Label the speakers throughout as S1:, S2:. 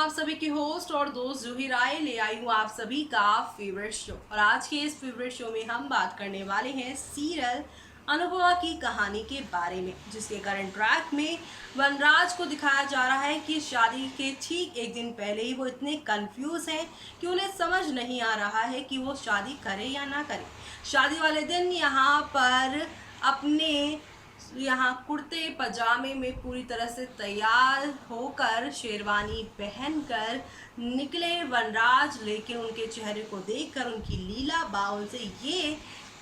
S1: आप सभी की होस्ट और दोस्त जूही राय ले आई हूँ आप सभी का फेवरेट शो। और आज के इस फेवरेट शो में हम बात करने वाले हैं सीरियल अनुभवा की कहानी के बारे में, जिसके करंट ट्रैक में वनराज को दिखाया जा रहा है कि शादी के ठीक एक दिन पहले ही वो इतने कंफ्यूज हैं कि उन्हें समझ नहीं आ रहा है कि वो शादी करे या ना करे। शादी वाले दिन यहाँ पर अपने कुर्ते पजामे में पूरी तरह से तैयार होकर शेरवानी पहनकर निकले वनराज, लेकिन उनके चेहरे को देखकर उनकी लीला बा उनसे ये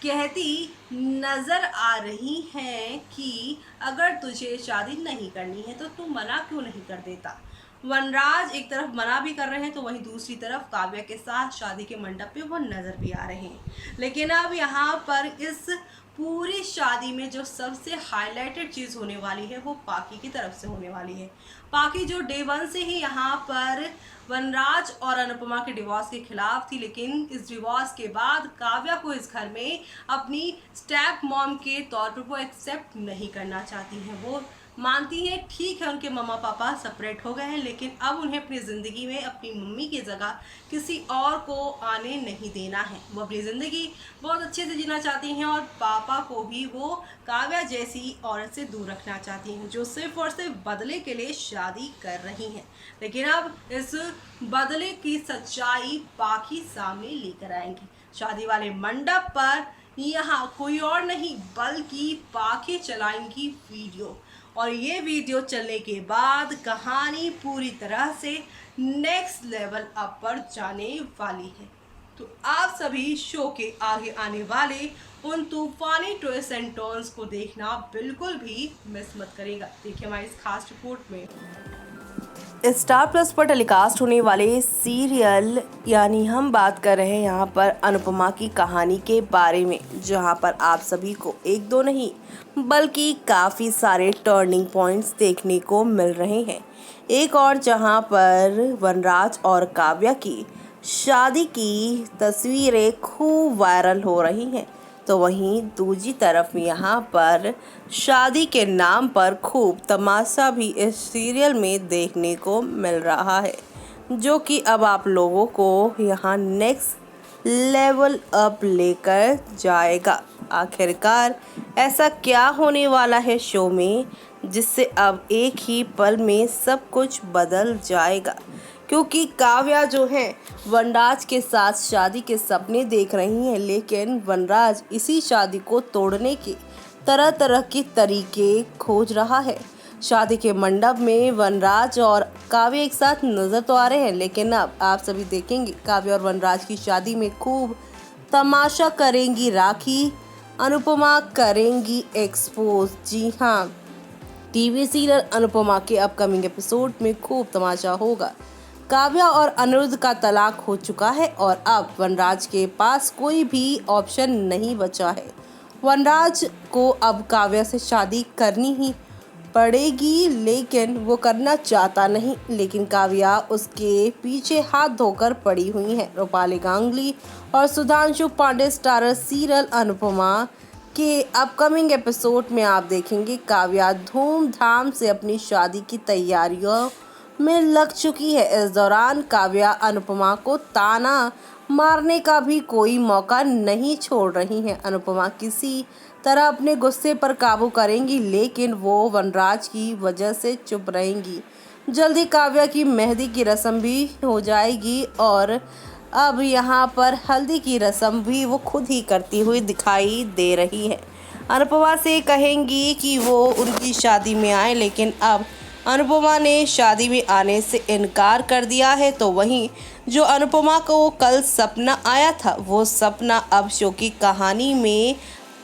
S1: कहती नजर आ रही है कि अगर तुझे शादी नहीं करनी है तो तू मना क्यों नहीं कर देता। वनराज एक तरफ मना भी कर रहे हैं तो वहीं दूसरी तरफ काव्या के साथ शादी के मंडप पे वो नजर भी आ रहे हैं। लेकिन अब यहाँ पर इस पूरी शादी में जो सबसे हाईलाइटेड चीज़ होने वाली है वो पाकी की तरफ से होने वाली है। पाकी जो डे वन से ही यहाँ पर वनराज और अनुपमा के डिवोर्स के खिलाफ थी, लेकिन इस डिवोर्स के बाद काव्या को इस घर में अपनी स्टेप मॉम के तौर पर वो एक्सेप्ट नहीं करना चाहती हैं। वो मानती हैं ठीक है उनके मम्मा पापा सेपरेट हो गए हैं, लेकिन अब उन्हें अपनी ज़िंदगी में अपनी मम्मी की जगह किसी और को आने नहीं देना है। वो अपनी ज़िंदगी बहुत अच्छे से जीना चाहती हैं और पापा को भी वो काव्या जैसी औरत से दूर रखना चाहती हैं जो सिर्फ और सिर्फ बदले के लिए शादी कर रही हैं। लेकिन अब इस बदले की सच्चाई पाकी सामने लेकर आएंगी। शादी वाले मंडप पर यहाँ कोई और नहीं बल्कि पाकी चलाएंगी वीडियो, और ये वीडियो चलने के बाद कहानी पूरी तरह से नेक्स्ट लेवल अप पर जाने वाली है। तो आप सभी शो के आगे आने वाले उन तूफानी ट्विस्ट एंड टर्न्स को देखना बिल्कुल भी मिस मत करेगा। देखिए हमारी इस खास रिपोर्ट में।
S2: स्टार प्लस पर टेलीकास्ट होने वाले सीरियल यानी हम बात कर रहे हैं यहाँ पर अनुपमा की कहानी के बारे में, जहाँ पर आप सभी को एक दो नहीं बल्कि काफ़ी सारे टर्निंग पॉइंट्स देखने को मिल रहे हैं। एक और जहाँ पर वनराज और काव्या की शादी की तस्वीरें खूब वायरल हो रही हैं, तो वहीं दूसरी तरफ यहाँ पर शादी के नाम पर खूब तमाशा भी इस सीरियल में देखने को मिल रहा है, जो कि अब आप लोगों को यहाँ नेक्स्ट लेवल अप लेकर जाएगा। आखिरकार ऐसा क्या होने वाला है शो में जिससे अब एक ही पल में सब कुछ बदल जाएगा, क्योंकि काव्या जो है वनराज के साथ शादी के सपने देख रही हैं, लेकिन वनराज इसी शादी को तोड़ने के तरह तरह के तरीके खोज रहा है। शादी के मंडप में वनराज और काव्या एक साथ नजर तो आ रहे हैं, लेकिन अब आप सभी देखेंगे काव्या और वनराज की शादी में खूब तमाशा करेंगी राखी, अनुपमा करेंगी एक्सपोज। जी हाँ, टीवी सीरियल अनुपमा के अपकमिंग एपिसोड में खूब तमाशा होगा। काव्या और अनिरुद्ध का तलाक हो चुका है और अब वनराज के पास कोई भी ऑप्शन नहीं बचा है। वनराज को अब काव्या से शादी करनी ही पड़ेगी, लेकिन वो करना चाहता नहीं। लेकिन काव्या उसके पीछे हाथ धोकर पड़ी हुई है। रूपाली गांगुली और सुधांशु पांडे स्टारर सीरियल अनुपमा के अपकमिंग एपिसोड में आप देखेंगे काव्या धूमधाम से अपनी शादी की तैयारियों में लग चुकी है। इस दौरान काव्या अनुपमा को ताना मारने का भी कोई मौका नहीं छोड़ रही है। अनुपमा किसी तरह अपने गुस्से पर काबू करेंगी, लेकिन वो वनराज की वजह से चुप रहेंगी। जल्दी काव्या की मेहंदी की रस्म भी हो जाएगी और अब यहाँ पर हल्दी की रस्म भी वो खुद ही करती हुई दिखाई दे रही है। अनुपमा से कहेंगी कि वो उनकी शादी में आए, लेकिन अब अनुपमा ने शादी में आने से इनकार कर दिया है। तो वहीं जो अनुपमा को कल सपना आया था, वो सपना अब शो की कहानी में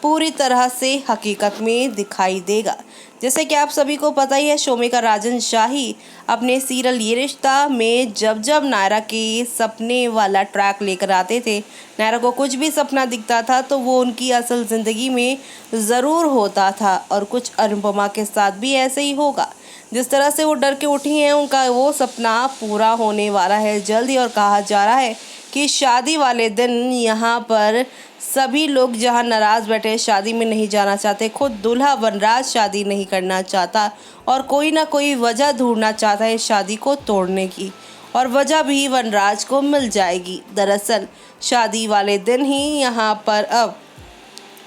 S2: पूरी तरह से हकीकत में दिखाई देगा। जैसे कि आप सभी को पता ही है, शोमेकर राजन शाही अपने सीरियल ये रिश्ता में जब जब नायरा के सपने वाला ट्रैक लेकर आते थे, नायरा को कुछ भी सपना दिखता था तो वो उनकी असल ज़िंदगी में ज़रूर होता था, और कुछ अनुपमा के साथ भी ऐसे ही होगा। जिस तरह से वो डर के उठी हैं, उनका वो सपना पूरा होने वाला है जल्दी। और कहा जा रहा है कि शादी वाले दिन यहाँ पर सभी लोग जहाँ नाराज़ बैठे शादी में नहीं जाना चाहते, खुद दूल्हा वनराज शादी नहीं करना चाहता और कोई ना कोई वजह ढूंढना चाहता है शादी को तोड़ने की। और वजह भी वनराज को मिल जाएगी। दरअसल शादी वाले दिन ही यहाँ पर अब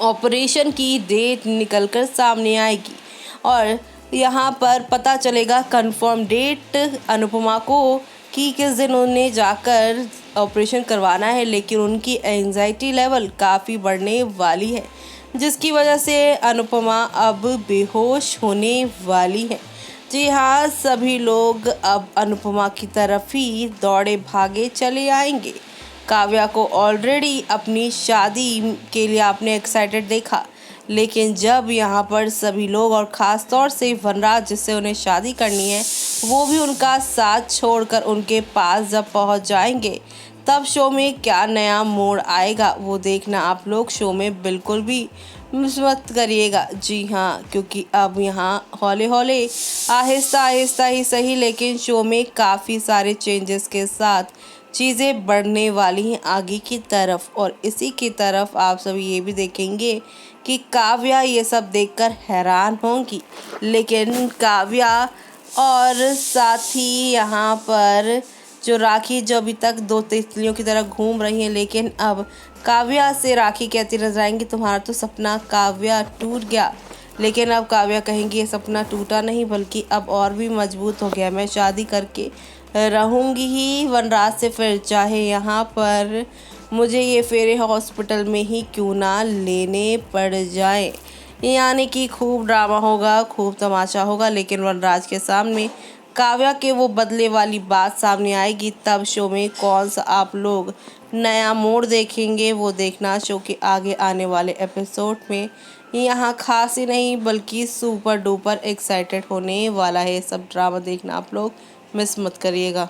S2: ऑपरेशन की डेट निकलकर सामने आएगी और यहाँ पर पता चलेगा कंफर्म डेट अनुपमा को कि किस दिन उन्हें जाकर ऑपरेशन करवाना है। लेकिन उनकी एंजाइटी लेवल काफ़ी बढ़ने वाली है, जिसकी वजह से अनुपमा अब बेहोश होने वाली है। जी हाँ, सभी लोग अब अनुपमा की तरफ ही दौड़े भागे चले आएंगे। काव्या को ऑलरेडी अपनी शादी के लिए आपने एक्साइटेड देखा, लेकिन जब यहाँ पर सभी लोग और ख़ास तौर से वनराज जिससे उन्हें शादी करनी है वो भी उनका साथ छोड़कर उनके पास जब पहुँच जाएंगे, तब शो में क्या नया मोड़ आएगा वो देखना आप लोग शो में बिल्कुल भी मिस मत करिएगा। जी हाँ, क्योंकि अब यहाँ हौले हौले आहिस्ता आहिस्ता ही सही लेकिन शो में काफ़ी सारे चेंजेस के साथ चीज़ें बढ़ने वाली हैं आगे की तरफ। और इसी की तरफ आप सभी ये भी देखेंगे कि काव्या ये सब देखकर हैरान होंगी, लेकिन काव्या और साथ ही यहाँ पर जो राखी जो अभी तक दो तितलियों की तरह घूम रही हैं, लेकिन अब काव्या से राखी कहती नजर आएंगी तुम्हारा तो सपना काव्या टूट गया। लेकिन अब काव्या कहेंगी ये सपना टूटा नहीं बल्कि अब और भी मजबूत हो गया, मैं शादी करके रहूँगी ही वनराज से, फिर चाहे यहाँ पर मुझे ये फेरे हॉस्पिटल में ही क्यों ना लेने पड़ जाए। यानी कि खूब ड्रामा होगा, खूब तमाशा होगा, लेकिन वनराज के सामने काव्या के वो बदले वाली बात सामने आएगी। तब शो में कौन सा आप लोग नया मोड़ देखेंगे वो देखना शो के आगे आने वाले एपिसोड में। यहाँ खास ही नहीं बल्कि सुपर डुपर एक्साइटेड होने वाला है। सब ड्रामा देखना आप लोग मिस मत करिएगा।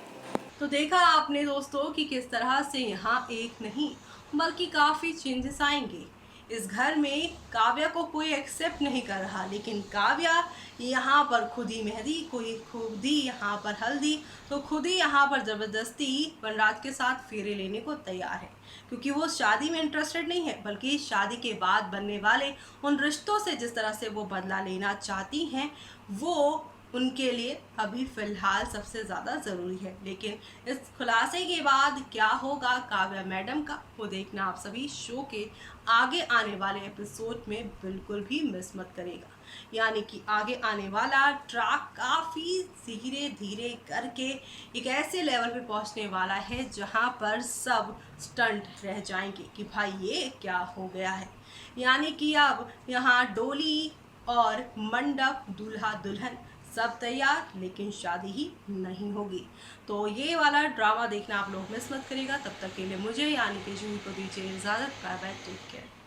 S1: तो देखा आपने दोस्तों कि किस तरह से यहाँ एक नहीं बल्कि काफ़ी चेंजेस आएंगे। इस घर में काव्या को कोई एक्सेप्ट नहीं कर रहा, लेकिन काव्या यहाँ पर खुद ही मेहंदी, कोई खुद ही यहाँ पर हल्दी, तो खुद ही यहाँ पर ज़बरदस्ती वनराज के साथ फेरे लेने को तैयार है, क्योंकि वो शादी में इंटरेस्टेड नहीं है बल्कि शादी के बाद बनने वाले उन रिश्तों से जिस तरह से वो बदला लेना चाहती हैं वो उनके लिए अभी फ़िलहाल सबसे ज़्यादा ज़रूरी है। लेकिन इस खुलासे के बाद क्या होगा काव्या मैडम का वो देखना आप सभी शो के आगे आने वाले एपिसोड में बिल्कुल भी मिस मत करेगा। यानी कि आगे आने वाला ट्रैक काफ़ी धीरे धीरे करके एक ऐसे लेवल पे पहुंचने वाला है जहां पर सब स्टंट रह जाएंगे कि भाई ये क्या हो गया है। यानी कि अब यहाँ डोली और मंडप, दूल्हा दुल्हन सब तैयार, लेकिन शादी ही नहीं होगी। तो ये वाला ड्रामा देखना आप लोग मिस मत करिएगा। तब तक के लिए मुझे यानी कि जूही को दीजिए इजाज़त। Bye bye, take care.